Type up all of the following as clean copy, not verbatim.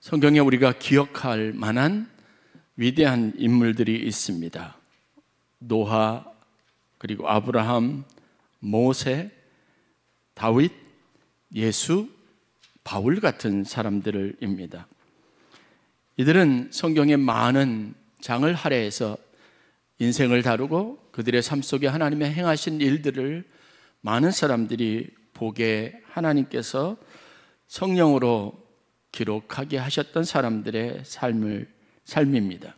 성경에 우리가 기억할 만한 위대한 인물들이 있습니다. 노아, 그리고 아브라함, 모세, 다윗, 예수, 바울 같은 사람들입니다. 이들은 성경의 많은 장을 할애해서 인생을 다루고 그들의 삶 속에 하나님의 행하신 일들을 많은 사람들이 보게 하나님께서 성령으로 기록하게 하셨던 사람들의 삶입니다.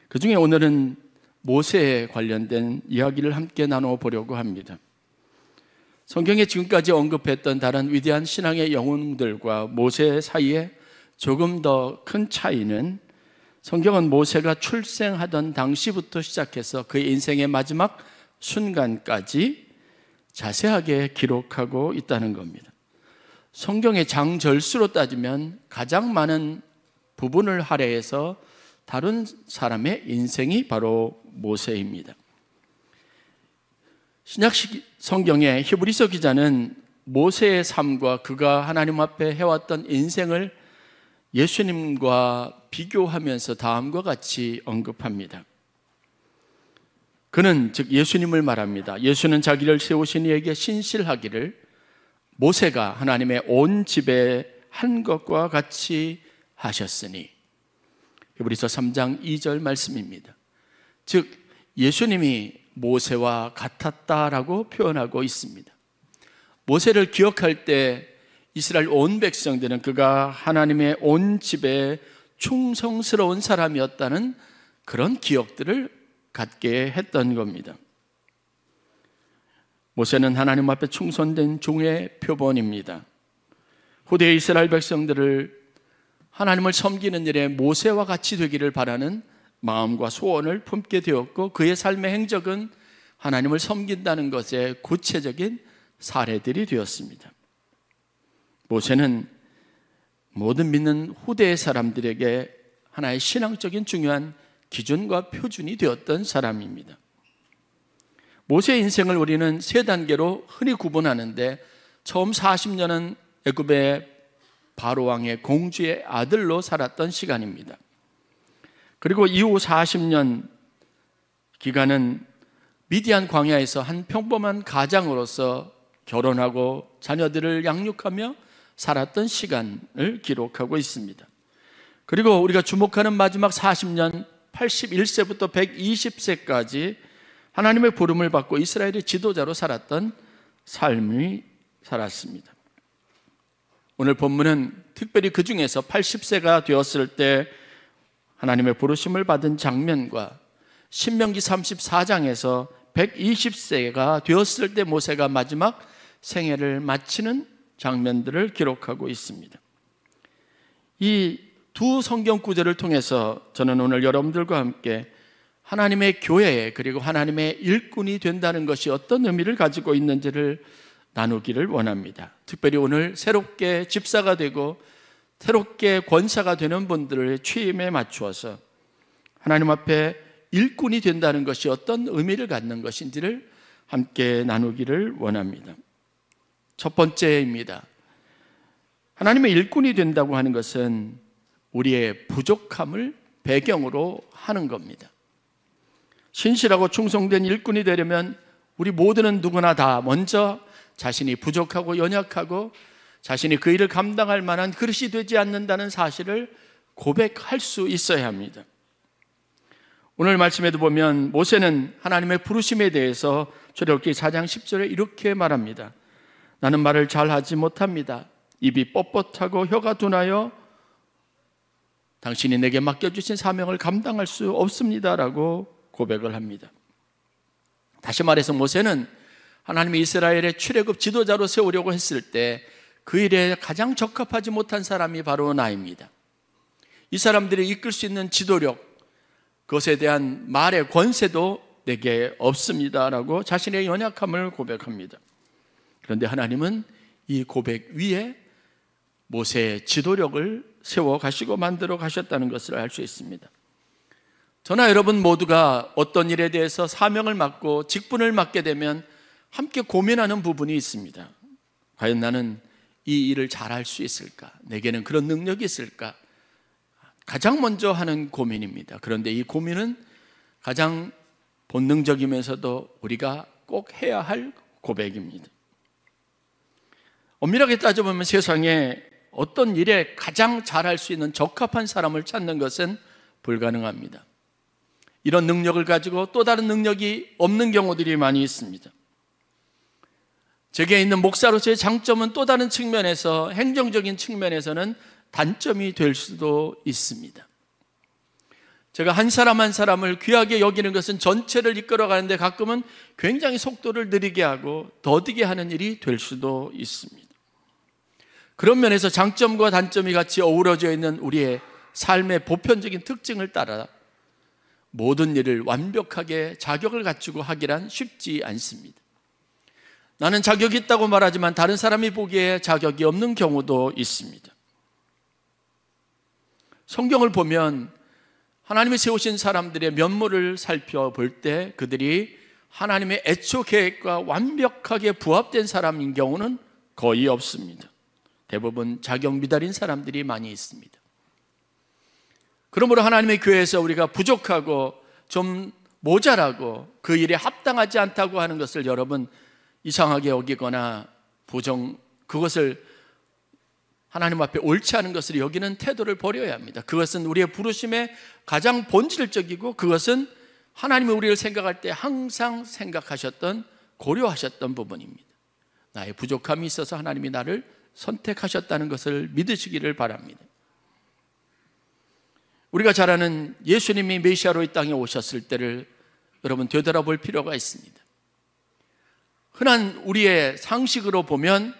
그 중에 오늘은 모세에 관련된 이야기를 함께 나눠보려고 합니다. 성경에 지금까지 언급했던 다른 위대한 신앙의 영웅들과 모세 사이에 조금 더 큰 차이는, 성경은 모세가 출생하던 당시부터 시작해서 그의 인생의 마지막 순간까지 자세하게 기록하고 있다는 겁니다. 성경의 장절수로 따지면 가장 많은 부분을 할애해서 다룬 사람의 인생이 바로 모세입니다. 신약 성경의 히브리서 기자는 모세의 삶과 그가 하나님 앞에 해왔던 인생을 예수님과 비교하면서 다음과 같이 언급합니다. 그는 즉 예수님을 말합니다. 예수는 자기를 세우신 이에게 신실하기를 모세가 하나님의 온 집에 한 것과 같이 하셨으니. 히브리서 3장 2절 말씀입니다. 즉 예수님이 모세와 같았다라고 표현하고 있습니다. 모세를 기억할 때 이스라엘 온 백성들은 그가 하나님의 온 집에 충성스러운 사람이었다는 그런 기억들을 갖게 했던 겁니다. 모세는 하나님 앞에 충성된 종의 표본입니다. 후대 이스라엘 백성들을 하나님을 섬기는 일에 모세와 같이 되기를 바라는 마음과 소원을 품게 되었고, 그의 삶의 행적은 하나님을 섬긴다는 것의 구체적인 사례들이 되었습니다. 모세는 모든 믿는 후대의 사람들에게 하나의 신앙적인 중요한 기준과 표준이 되었던 사람입니다. 모세의 인생을 우리는 세 단계로 흔히 구분하는데, 처음 40년은 애굽의 바로왕의 공주의 아들로 살았던 시간입니다. 그리고 이후 40년 기간은 미디안 광야에서 한 평범한 가장으로서 결혼하고 자녀들을 양육하며 살았던 시간을 기록하고 있습니다. 그리고 우리가 주목하는 마지막 40년, 81세부터 120세까지 하나님의 부름을 받고 이스라엘의 지도자로 살았던 삶이 살았습니다. 오늘 본문은 특별히 그 중에서 80세가 되었을 때 하나님의 부르심을 받은 장면과 신명기 34장에서 120세가 되었을 때 모세가 마지막 생애를 마치는 장면들을 기록하고 있습니다. 이 두 성경 구절을 통해서 저는 오늘 여러분들과 함께 하나님의 교회, 그리고 하나님의 일꾼이 된다는 것이 어떤 의미를 가지고 있는지를 나누기를 원합니다. 특별히 오늘 새롭게 집사가 되고 새롭게 권사가 되는 분들의 취임에 맞추어서 하나님 앞에 일꾼이 된다는 것이 어떤 의미를 갖는 것인지를 함께 나누기를 원합니다. 첫 번째입니다. 하나님의 일꾼이 된다고 하는 것은 우리의 부족함을 배경으로 하는 겁니다. 신실하고 충성된 일꾼이 되려면 우리 모두는 누구나 다 먼저 자신이 부족하고 연약하고 자신이 그 일을 감당할 만한 그릇이 되지 않는다는 사실을 고백할 수 있어야 합니다. 오늘 말씀에도 보면 모세는 하나님의 부르심에 대해서 출애굽기 4장 10절에 이렇게 말합니다. 나는 말을 잘하지 못합니다. 입이 뻣뻣하고 혀가 둔하여 당신이 내게 맡겨주신 사명을 감당할 수 없습니다라고 고백을 합니다. 다시 말해서 모세는 하나님이 이스라엘의 출애굽 지도자로 세우려고 했을 때 그 일에 가장 적합하지 못한 사람이 바로 나입니다. 이 사람들이 이끌 수 있는 지도력, 그것에 대한 말의 권세도 내게 없습니다라고 자신의 연약함을 고백합니다. 그런데 하나님은 이 고백 위에 모세의 지도력을 세워 가시고 만들어 가셨다는 것을 알 수 있습니다. 저나 여러분 모두가 어떤 일에 대해서 사명을 맡고 직분을 맡게 되면 함께 고민하는 부분이 있습니다. 과연 나는 이 일을 잘할 수 있을까? 내게는 그런 능력이 있을까? 가장 먼저 하는 고민입니다. 그런데 이 고민은 가장 본능적이면서도 우리가 꼭 해야 할 고백입니다. 엄밀하게 따져보면 세상에 어떤 일에 가장 잘할 수 있는 적합한 사람을 찾는 것은 불가능합니다. 이런 능력을 가지고 또 다른 능력이 없는 경우들이 많이 있습니다. 제게 있는 목사로서의 장점은 또 다른 측면에서, 행정적인 측면에서는 단점이 될 수도 있습니다. 제가 한 사람 한 사람을 귀하게 여기는 것은 전체를 이끌어가는데 가끔은 굉장히 속도를 느리게 하고 더디게 하는 일이 될 수도 있습니다. 그런 면에서 장점과 단점이 같이 어우러져 있는 우리의 삶의 보편적인 특징을 따라 모든 일을 완벽하게 자격을 갖추고 하기란 쉽지 않습니다. 나는 자격이 있다고 말하지만 다른 사람이 보기에 자격이 없는 경우도 있습니다. 성경을 보면 하나님이 세우신 사람들의 면모를 살펴볼 때 그들이 하나님의 애초 계획과 완벽하게 부합된 사람인 경우는 거의 없습니다. 대부분 자격 미달인 사람들이 많이 있습니다. 그러므로 하나님의 교회에서 우리가 부족하고 좀 모자라고 그 일에 합당하지 않다고 하는 것을 여러분 이상하게 여기거나 그것을 하나님 앞에 옳지 않은 것을 여기는 태도를 버려야 합니다. 그것은 우리의 부르심의 가장 본질적이고 그것은 하나님이 우리를 생각할 때 항상 생각하셨던, 고려하셨던 부분입니다. 나의 부족함이 있어서 하나님이 나를 선택하셨다는 것을 믿으시기를 바랍니다. 우리가 잘 아는 예수님이 메시아로 이 땅에 오셨을 때를 여러분 되돌아볼 필요가 있습니다. 흔한 우리의 상식으로 보면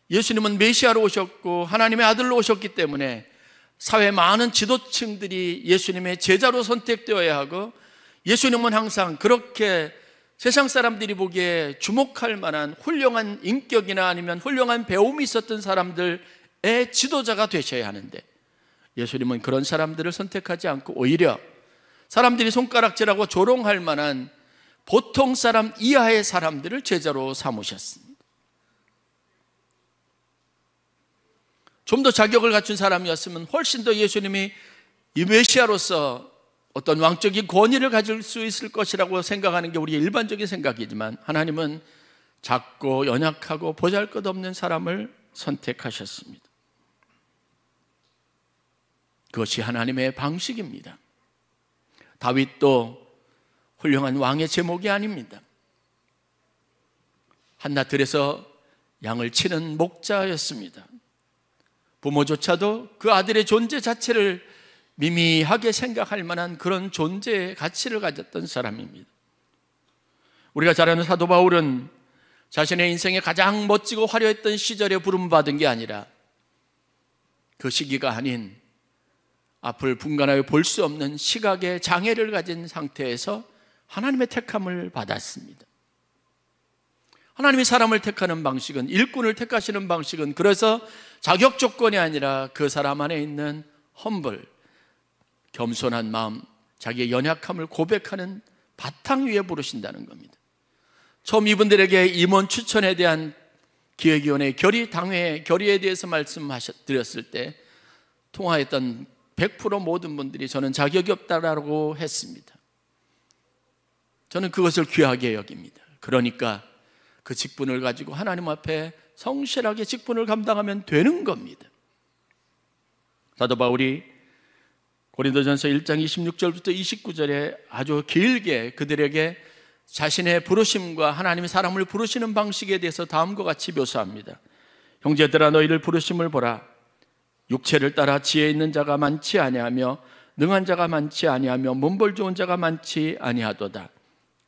예수님은 메시아로 오셨고 하나님의 아들로 오셨기 때문에 사회 많은 지도층들이 예수님의 제자로 선택되어야 하고 예수님은 항상 그렇게 세상 사람들이 보기에 주목할 만한 훌륭한 인격이나 아니면 훌륭한 배움이 있었던 사람들의 지도자가 되셔야 하는데 예수님은 그런 사람들을 선택하지 않고 오히려 사람들이 손가락질하고 조롱할 만한 보통 사람 이하의 사람들을 제자로 삼으셨습니다. 좀 더 자격을 갖춘 사람이었으면 훨씬 더 예수님이 이 메시아로서 어떤 왕적인 권위를 가질 수 있을 것이라고 생각하는 게 우리의 일반적인 생각이지만 하나님은 작고 연약하고 보잘것없는 사람을 선택하셨습니다. 그것이 하나님의 방식입니다. 다윗도 훌륭한 왕의 제목이 아닙니다. 한나들에서 양을 치는 목자였습니다. 부모조차도 그 아들의 존재 자체를 미미하게 생각할 만한 그런 존재의 가치를 가졌던 사람입니다. 우리가 잘 아는 사도 바울은 자신의 인생에 가장 멋지고 화려했던 시절에 부름받은 게 아니라 그 시기가 아닌 앞을 분간하여 볼 수 없는 시각의 장애를 가진 상태에서 하나님의 택함을 받았습니다. 하나님이 사람을 택하는 방식은, 일꾼을 택하시는 방식은 그래서 자격 조건이 아니라 그 사람 안에 있는 겸손한 마음, 자기의 연약함을 고백하는 바탕 위에 부르신다는 겁니다. 처음 이분들에게 임원 추천에 대한 기획위원회 결의에 대해서 말씀드렸을 때 통화했던 100% 모든 분들이 저는 자격이 없다라고 했습니다. 저는 그것을 귀하게 여깁니다. 그러니까 그 직분을 가지고 하나님 앞에 성실하게 직분을 감당하면 되는 겁니다. 사도 바울이 고린도전서 1장 26절부터 29절에 아주 길게 그들에게 자신의 부르심과 하나님이 사람을 부르시는 방식에 대해서 다음과 같이 묘사합니다. 형제들아 너희를 부르심을 보라. 육체를 따라 지혜 있는 자가 많지 아니하며 능한 자가 많지 아니하며 문벌 좋은 자가 많지 아니하도다.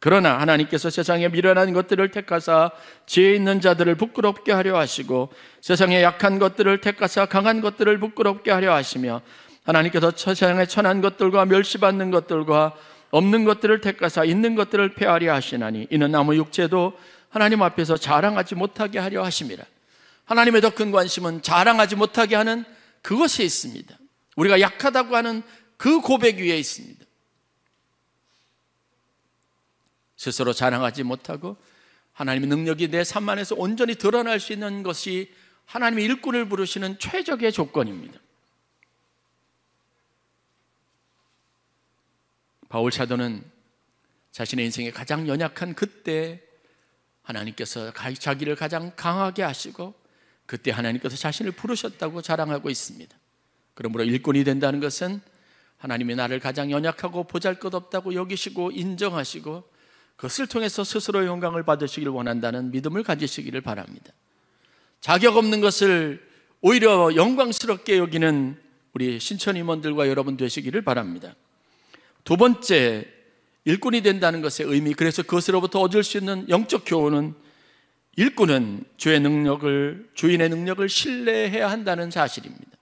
그러나 하나님께서 세상에 미련한 것들을 택하사 지혜 있는 자들을 부끄럽게 하려 하시고 세상에 약한 것들을 택하사 강한 것들을 부끄럽게 하려 하시며 하나님께서 세상에 천한 것들과 멸시받는 것들과 없는 것들을 택하사 있는 것들을 폐하려 하시나니 이는 아무 육체도 하나님 앞에서 자랑하지 못하게 하려 하심이라. 하나님의 더 큰 관심은 자랑하지 못하게 하는 그것에 있습니다. 우리가 약하다고 하는 그 고백 위에 있습니다. 스스로 자랑하지 못하고 하나님의 능력이 내 삶 안에서 온전히 드러날 수 있는 것이 하나님의 일꾼을 부르시는 최적의 조건입니다. 바울 사도는 자신의 인생에 가장 연약한 그때 하나님께서 자기를 가장 강하게 하시고 그때 하나님께서 자신을 부르셨다고 자랑하고 있습니다. 그러므로 일꾼이 된다는 것은 하나님이 나를 가장 연약하고 보잘것없다고 여기시고 인정하시고 그것을 통해서 스스로 영광을 받으시길 원한다는 믿음을 가지시기를 바랍니다. 자격 없는 것을 오히려 영광스럽게 여기는 우리 신천 임원들과 여러분 되시기를 바랍니다. 두 번째, 일꾼이 된다는 것의 의미, 그래서 그것으로부터 얻을 수 있는 영적 교훈은 일꾼은 주인의 능력을 신뢰해야 한다는 사실입니다.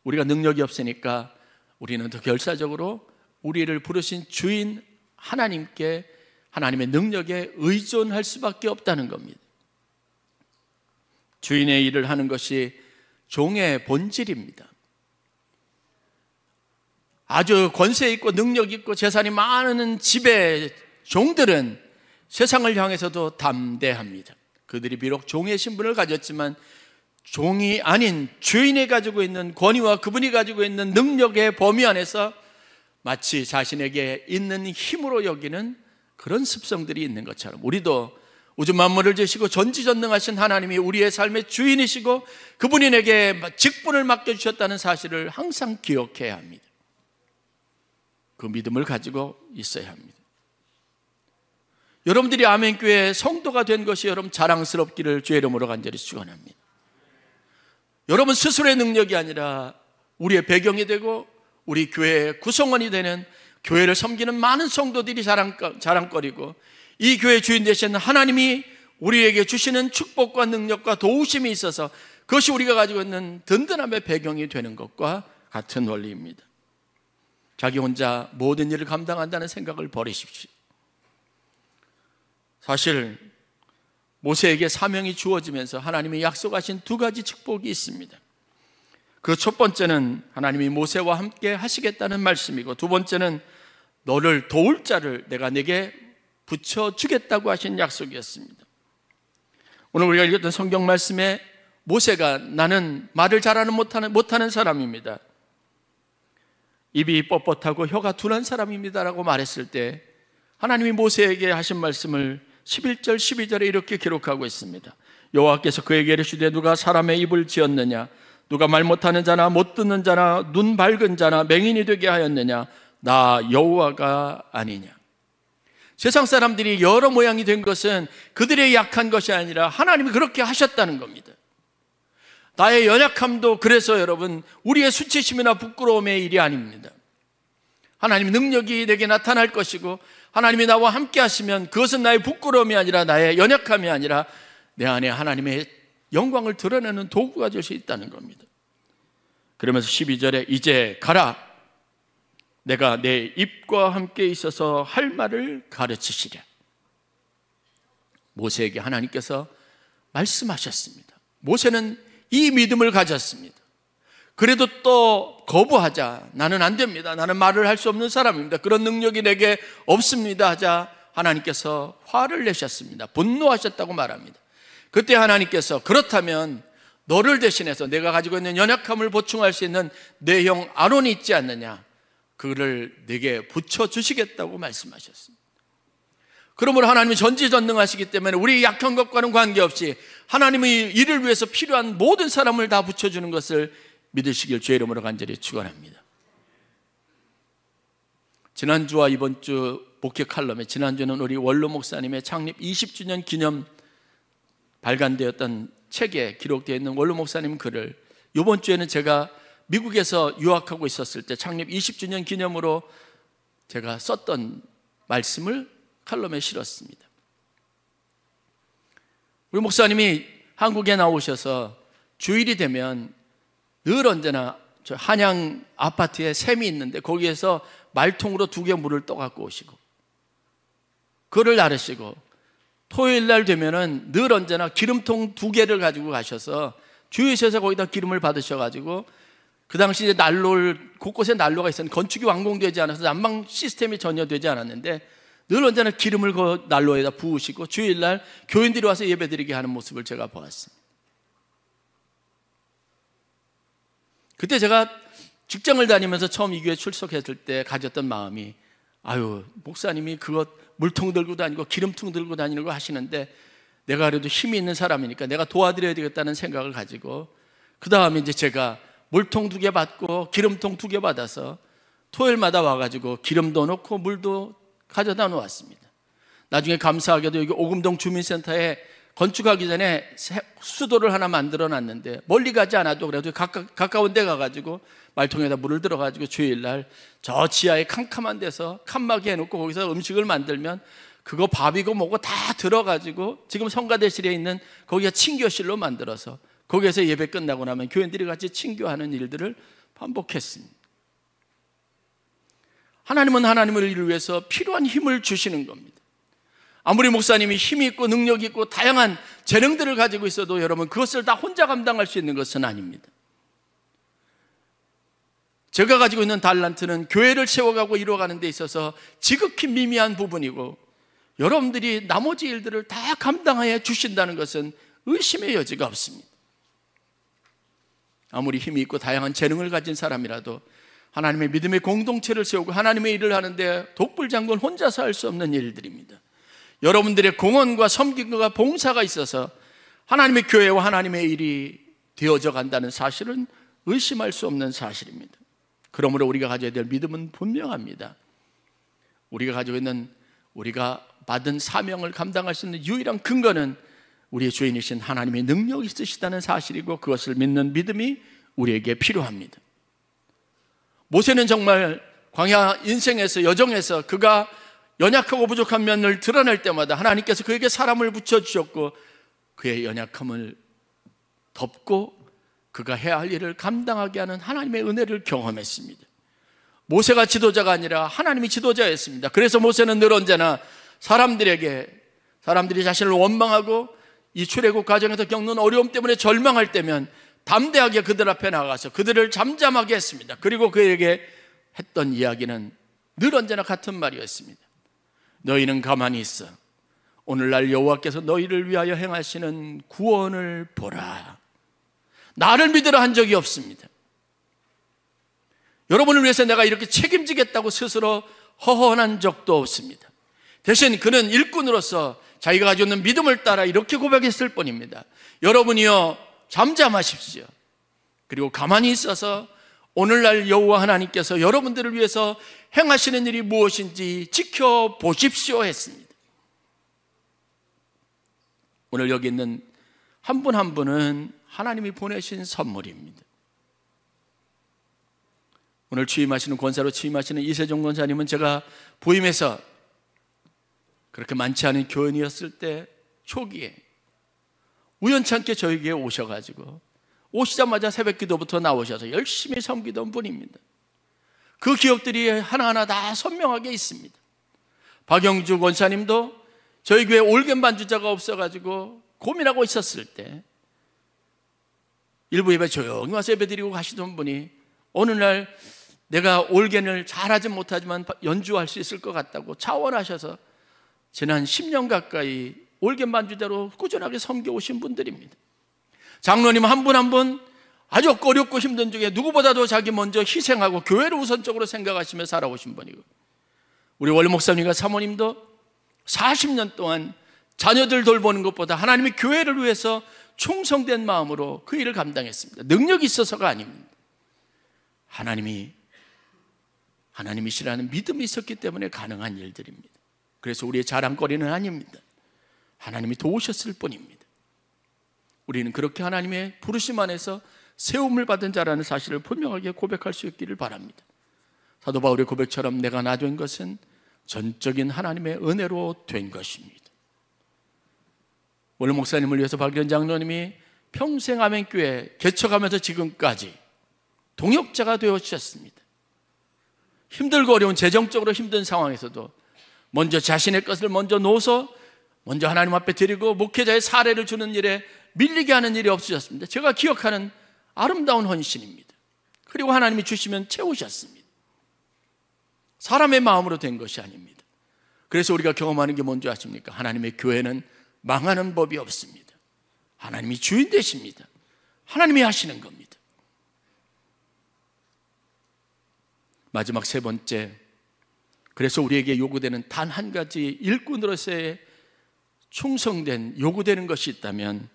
우리가 능력이 없으니까 우리는 더 결사적으로 우리를 부르신 주인 하나님께, 하나님의 능력에 의존할 수밖에 없다는 겁니다. 주인의 일을 하는 것이 종의 본질입니다. 아주 권세 있고 능력 있고 재산이 많은 집의 종들은 세상을 향해서도 담대합니다. 그들이 비록 종의 신분을 가졌지만 종이 아닌 주인이 가지고 있는 권위와 그분이 가지고 있는 능력의 범위 안에서 마치 자신에게 있는 힘으로 여기는 그런 습성들이 있는 것처럼 우리도 우주 만물을 지으시고 전지전능하신 하나님이 우리의 삶의 주인이시고 그분이 내게 직분을 맡겨주셨다는 사실을 항상 기억해야 합니다. 그 믿음을 가지고 있어야 합니다. 여러분들이 아멘교회 성도가 된 것이 여러분 자랑스럽기를 주의 이름으로 간절히 축원합니다. 여러분 스스로의 능력이 아니라 우리의 배경이 되고 우리 교회의 구성원이 되는, 교회를 섬기는 많은 성도들이 자랑거리고 이 교회의 주인 되시는 하나님이 우리에게 주시는 축복과 능력과 도우심이 있어서 그것이 우리가 가지고 있는 든든함의 배경이 되는 것과 같은 원리입니다. 자기 혼자 모든 일을 감당한다는 생각을 버리십시오. 사실 모세에게 사명이 주어지면서 하나님이 약속하신 두 가지 축복이 있습니다. 그 첫 번째는 하나님이 모세와 함께 하시겠다는 말씀이고, 두 번째는 너를 도울 자를 내가 내게 붙여주겠다고 하신 약속이었습니다. 오늘 우리가 읽었던 성경 말씀에 모세가 나는 말을 잘하는 못하는 사람입니다, 입이 뻣뻣하고 혀가 둔한 사람입니다라고 말했을 때 하나님이 모세에게 하신 말씀을 11절 12절에 이렇게 기록하고 있습니다. 여호와께서 그에게 이르시되 누가 사람의 입을 지었느냐, 누가 말 못하는 자나 못 듣는 자나 눈 밝은 자나 맹인이 되게 하였느냐, 나 여호와가 아니냐. 세상 사람들이 여러 모양이 된 것은 그들의 약한 것이 아니라 하나님이 그렇게 하셨다는 겁니다. 나의 연약함도 그래서 여러분 우리의 수치심이나 부끄러움의 일이 아닙니다. 하나님의 능력이 내게 나타날 것이고 하나님이 나와 함께 하시면 그것은 나의 부끄러움이 아니라 나의 연약함이 아니라 내 안에 하나님의 영광을 드러내는 도구가 될 수 있다는 겁니다. 그러면서 12절에 이제 가라, 내가 내 입과 함께 있어서 할 말을 가르치시랴. 모세에게 하나님께서 말씀하셨습니다. 모세는 이 믿음을 가졌습니다. 그래도 또 거부하자, 나는 안 됩니다, 나는 말을 할 수 없는 사람입니다, 그런 능력이 내게 없습니다 하자 하나님께서 화를 내셨습니다. 분노하셨다고 말합니다. 그때 하나님께서 그렇다면 너를 대신해서 내가 가지고 있는 연약함을 보충할 수 있는 내 형 아론이 있지 않느냐, 그를 내게 붙여주시겠다고 말씀하셨습니다. 그러므로 하나님이 전지전능하시기 때문에 우리 약한 것과는 관계없이 하나님의 일을 위해서 필요한 모든 사람을 다 붙여주는 것을 믿으시길 주의 이름으로 간절히 축원합니다. 지난주와 이번 주 목회 칼럼에, 지난주는 우리 원로 목사님의 창립 20주년 기념 발간되었던 책에 기록되어 있는 원로 목사님 글을, 이번 주에는 제가 미국에서 유학하고 있었을 때 창립 20주년 기념으로 제가 썼던 말씀을 칼럼에 실었습니다. 우리 목사님이 한국에 나오셔서 주일이 되면 늘 언제나 저 한양 아파트에 샘이 있는데 거기에서 말통으로 2개 물을 떠갖고 오시고 그를 나르시고, 토요일 날 되면은 늘 언제나 기름통 2개를 가지고 가셔서 주유소에서 거기다 기름을 받으셔가지고, 그 당시 이제 곳곳에 난로가 있었는데 건축이 완공되지 않아서 난방 시스템이 전혀 되지 않았는데 늘 언제나 기름을 그 난로에다 부으시고 주일날 교인들이 와서 예배드리게 하는 모습을 제가 보았습니다. 그때 제가 직장을 다니면서 처음 이 교회 출석했을 때 가졌던 마음이, 아유, 목사님이 그것 물통 들고 다니고 기름통 들고 다니는 거 하시는데 내가 그래도 힘이 있는 사람이니까 내가 도와드려야 되겠다는 생각을 가지고, 그 다음에 이제 제가 물통 2개 받고 기름통 2개 받아서 토요일마다 와가지고 기름도 넣고 물도 가져다 놓았습니다. 나중에 감사하게도 여기 오금동 주민센터에 건축하기 전에 수도를 하나 만들어 놨는데, 멀리 가지 않아도 그래도 가까운 데 가가지고 말통에다 물을 들어가지고 주일날 저 지하에 캄캄한 데서 칸막이 해놓고 거기서 음식을 만들면 그거 밥이고 뭐고 다 들어가지고 지금 성가대실에 있는 거기가 친교실로 만들어서 거기에서 예배 끝나고 나면 교인들이 같이 친교하는 일들을 반복했습니다. 하나님은 하나님을 일을 위해서 필요한 힘을 주시는 겁니다. 아무리 목사님이 힘이 있고 능력이 있고 다양한 재능들을 가지고 있어도 여러분, 그것을 다 혼자 감당할 수 있는 것은 아닙니다. 제가 가지고 있는 달란트는 교회를 세워가고 이루어가는 데 있어서 지극히 미미한 부분이고, 여러분들이 나머지 일들을 다 감당하여 주신다는 것은 의심의 여지가 없습니다. 아무리 힘이 있고 다양한 재능을 가진 사람이라도 하나님의 믿음의 공동체를 세우고 하나님의 일을 하는데 독불장군 혼자서 할 수 없는 일들입니다. 여러분들의 공헌과 섬김과 봉사가 있어서 하나님의 교회와 하나님의 일이 되어져 간다는 사실은 의심할 수 없는 사실입니다. 그러므로 우리가 가져야 될 믿음은 분명합니다. 우리가 가지고 있는, 우리가 받은 사명을 감당할 수 있는 유일한 근거는 우리의 주인이신 하나님의 능력이 있으시다는 사실이고, 그것을 믿는 믿음이 우리에게 필요합니다. 모세는 정말 광야 인생에서, 여정에서 그가 연약하고 부족한 면을 드러낼 때마다 하나님께서 그에게 사람을 붙여주셨고, 그의 연약함을 덮고 그가 해야 할 일을 감당하게 하는 하나님의 은혜를 경험했습니다. 모세가 지도자가 아니라 하나님이 지도자였습니다. 그래서 모세는 늘 언제나 사람들이 자신을 원망하고 이 출애굽 과정에서 겪는 어려움 때문에 절망할 때면 담대하게 그들 앞에 나가서 그들을 잠잠하게 했습니다. 그리고 그에게 했던 이야기는 늘 언제나 같은 말이었습니다. 너희는 가만히 있어. 오늘날 여호와께서 너희를 위하여 행하시는 구원을 보라. 나를 믿으라 한 적이 없습니다. 여러분을 위해서 내가 이렇게 책임지겠다고 스스로 허언한 적도 없습니다. 대신 그는 일꾼으로서 자기가 가지고 있는 믿음을 따라 이렇게 고백했을 뿐입니다. 여러분이요, 잠잠하십시오. 그리고 가만히 있어서 오늘날 여호와 하나님께서 여러분들을 위해서 행하시는 일이 무엇인지 지켜보십시오 했습니다. 오늘 여기 있는 한 분 한 분은 하나님이 보내신 선물입니다. 오늘 취임하시는 권사로 취임하시는 이세종 권사님은 제가 부임해서 그렇게 많지 않은 교인이었을 때 초기에 우연찮게 저에게 오셔가지고, 오시자마자 새벽 기도부터 나오셔서 열심히 섬기던 분입니다. 그 기억들이 하나하나 다 선명하게 있습니다. 박영주 권사님도 저희 교회 올겐 반주자가 없어가지고 고민하고 있었을 때 일부 예배 조용히 와서 예배 드리고 가시던 분이 어느 날 내가 올겐을 잘하진 못하지만 연주할 수 있을 것 같다고 차원하셔서 지난 10년 가까이 올겐 반주자로 꾸준하게 섬겨오신 분들입니다. 장로님 한 분 한 분 아주 어렵고 힘든 중에 누구보다도 자기 먼저 희생하고 교회를 우선적으로 생각하시며 살아오신 분이고, 우리 원래 목사님과 사모님도 40년 동안 자녀들 돌보는 것보다 하나님의 교회를 위해서 충성된 마음으로 그 일을 감당했습니다. 능력이 있어서가 아닙니다. 하나님이시라는 믿음이 있었기 때문에 가능한 일들입니다. 그래서 우리의 자랑거리는 아닙니다. 하나님이 도우셨을 뿐입니다. 우리는 그렇게 하나님의 부르심 안에서 세움을 받은 자라는 사실을 분명하게 고백할 수 있기를 바랍니다. 사도 바울의 고백처럼 내가 나 된 것은 전적인 하나님의 은혜로 된 것입니다. 오늘 목사님을 위해서 박기현 장로님이 평생 아멘교회 개척하면서 지금까지 동역자가 되어주셨습니다. 힘들고 어려운 재정적으로 힘든 상황에서도 먼저 자신의 것을 먼저 놓아서 먼저 하나님 앞에 드리고 목회자의 사례를 주는 일에 밀리게 하는 일이 없으셨습니다. 제가 기억하는 아름다운 헌신입니다. 그리고 하나님이 주시면 채우셨습니다. 사람의 마음으로 된 것이 아닙니다. 그래서 우리가 경험하는 게 뭔지 아십니까? 하나님의 교회는 망하는 법이 없습니다. 하나님이 주인 되십니다. 하나님이 하시는 겁니다. 마지막 세 번째, 그래서 우리에게 요구되는 단 한 가지 일꾼으로서의 충성된 요구되는 것이 있다면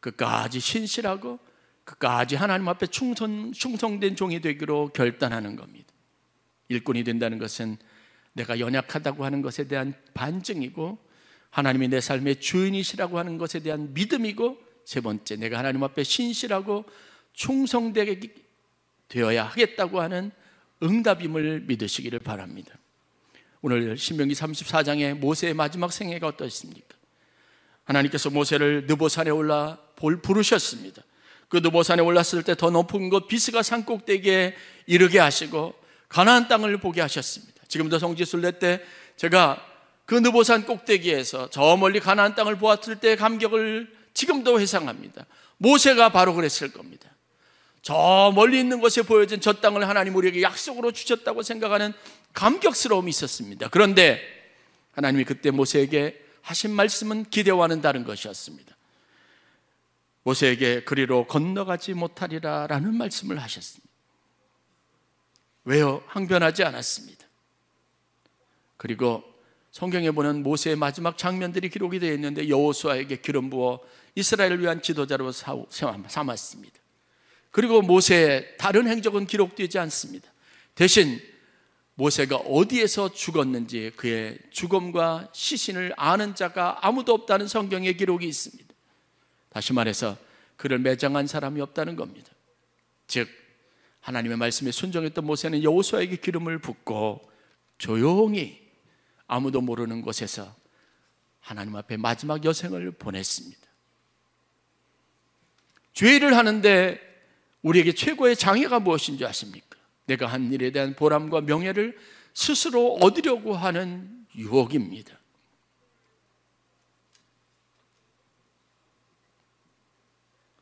끝까지 신실하고 끝까지 하나님 앞에 충성된 종이 되기로 결단하는 겁니다. 일꾼이 된다는 것은 내가 연약하다고 하는 것에 대한 반증이고, 하나님이 내 삶의 주인이시라고 하는 것에 대한 믿음이고, 세 번째, 내가 하나님 앞에 신실하고 충성되게 되어야 하겠다고 하는 응답임을 믿으시기를 바랍니다. 오늘 신명기 34장의 모세의 마지막 생애가 어떠했습니까? 하나님께서 모세를 느보산에 올라 부르셨습니다. 그 느보산에 올랐을 때 더 높은 곳 비스가 산 꼭대기에 이르게 하시고 가나안 땅을 보게 하셨습니다. 지금도 성지순례 때 제가 그 느보산 꼭대기에서 저 멀리 가나안 땅을 보았을 때의 감격을 지금도 회상합니다. 모세가 바로 그랬을 겁니다. 저 멀리 있는 곳에 보여진 저 땅을 하나님 우리에게 약속으로 주셨다고 생각하는 감격스러움이 있었습니다. 그런데 하나님이 그때 모세에게 하신 말씀은 기대와는 다른 것이었습니다. 모세에게 그리로 건너가지 못하리라 라는 말씀을 하셨습니다. 왜요? 항변하지 않았습니다. 그리고 성경에 보는 모세의 마지막 장면들이 기록이 되어 있는데 여호수아에게 기름 부어 이스라엘을 위한 지도자로 삼았습니다. 그리고 모세의 다른 행적은 기록되지 않습니다. 대신 모세가 어디에서 죽었는지 그의 죽음과 시신을 아는 자가 아무도 없다는 성경의 기록이 있습니다. 다시 말해서 그를 매장한 사람이 없다는 겁니다. 즉 하나님의 말씀에 순종했던 모세는 여호수아에게 기름을 붓고 조용히 아무도 모르는 곳에서 하나님 앞에 마지막 여생을 보냈습니다. 죄를 하는데 우리에게 최고의 장애가 무엇인지 아십니까? 내가 한 일에 대한 보람과 명예를 스스로 얻으려고 하는 유혹입니다.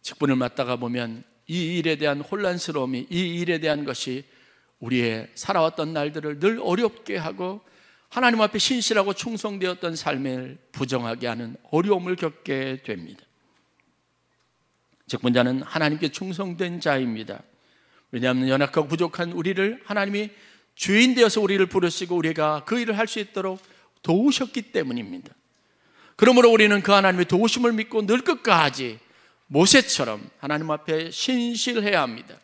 직분을 맡다가 보면 이 일에 대한 혼란스러움이, 이 일에 대한 것이 우리의 살아왔던 날들을 늘 어렵게 하고 하나님 앞에 신실하고 충성되었던 삶을 부정하게 하는 어려움을 겪게 됩니다. 직분자는 하나님께 충성된 자입니다. 왜냐하면 연약하고 부족한 우리를 하나님이 주인 되어서 우리를 부르시고 우리가 그 일을 할 수 있도록 도우셨기 때문입니다. 그러므로 우리는 그 하나님의 도우심을 믿고 늘 끝까지 모세처럼 하나님 앞에 신실해야 합니다.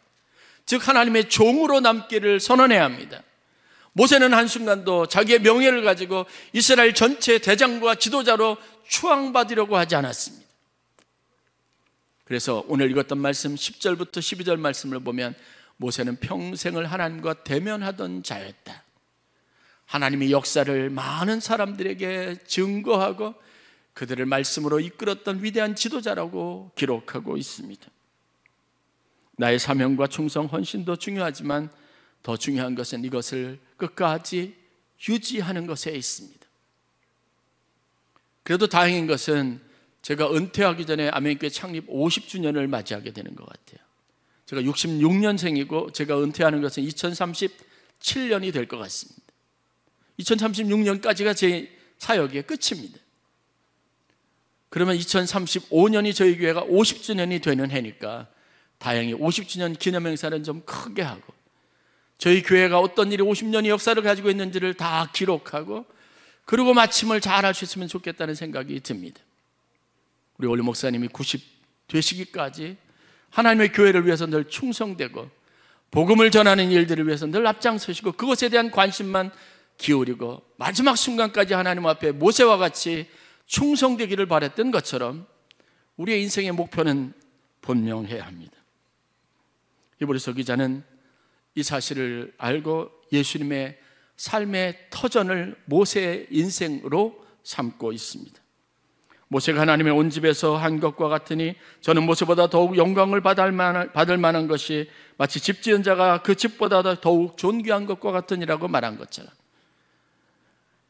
즉 하나님의 종으로 남기를 선언해야 합니다. 모세는 한순간도 자기의 명예를 가지고 이스라엘 전체 대장과 지도자로 추앙받으려고 하지 않았습니다. 그래서 오늘 읽었던 말씀 10절부터 12절 말씀을 보면 모세는 평생을 하나님과 대면하던 자였다. 하나님의 역사를 많은 사람들에게 증거하고 그들을 말씀으로 이끌었던 위대한 지도자라고 기록하고 있습니다. 나의 사명과 충성, 헌신도 중요하지만 더 중요한 것은 이것을 끝까지 유지하는 것에 있습니다. 그래도 다행인 것은 제가 은퇴하기 전에 아멘교회 창립 50주년을 맞이하게 되는 것 같아요. 제가 66년생이고 제가 은퇴하는 것은 2037년이 될 것 같습니다. 2036년까지가 제 사역의 끝입니다. 그러면 2035년이 저희 교회가 50주년이 되는 해니까 다행히 50주년 기념행사는 좀 크게 하고 저희 교회가 어떤 일이 50년의 역사를 가지고 있는지를 다 기록하고 그리고 마침을 잘 할 수 있으면 좋겠다는 생각이 듭니다. 우리 원리 목사님이 90 되시기까지 하나님의 교회를 위해서 늘 충성되고 복음을 전하는 일들을 위해서 늘 앞장서시고 그것에 대한 관심만 기울이고 마지막 순간까지 하나님 앞에 모세와 같이 충성되기를 바랬던 것처럼 우리의 인생의 목표는 분명해야 합니다. 히브리서 기자는 이 사실을 알고 예수님의 삶의 터전을 모세의 인생으로 삼고 있습니다. 모세가 하나님의 온 집에서 한 것과 같으니 저는 모세보다 더욱 영광을 받을 만한 것이 마치 집 지은 자가 그 집보다 더욱 존귀한 것과 같으니라고 말한 것처럼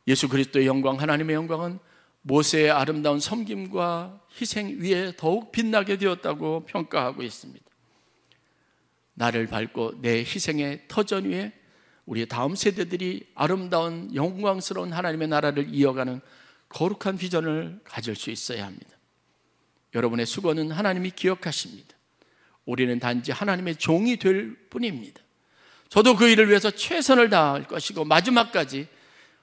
예수 그리스도의 영광, 하나님의 영광은 모세의 아름다운 섬김과 희생 위에 더욱 빛나게 되었다고 평가하고 있습니다. 나를 밟고 내 희생의 터전 위에 우리의 다음 세대들이 아름다운 영광스러운 하나님의 나라를 이어가는 거룩한 비전을 가질 수 있어야 합니다. 여러분의 수고는 하나님이 기억하십니다. 우리는 단지 하나님의 종이 될 뿐입니다. 저도 그 일을 위해서 최선을 다할 것이고 마지막까지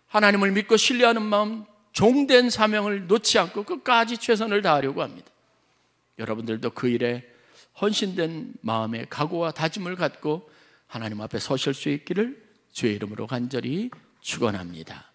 하나님을 믿고 신뢰하는 마음, 종된 사명을 놓지 않고 끝까지 최선을 다하려고 합니다. 여러분들도 그 일에 헌신된 마음의 각오와 다짐을 갖고 하나님 앞에 서실 수 있기를 주의 이름으로 간절히 축원합니다.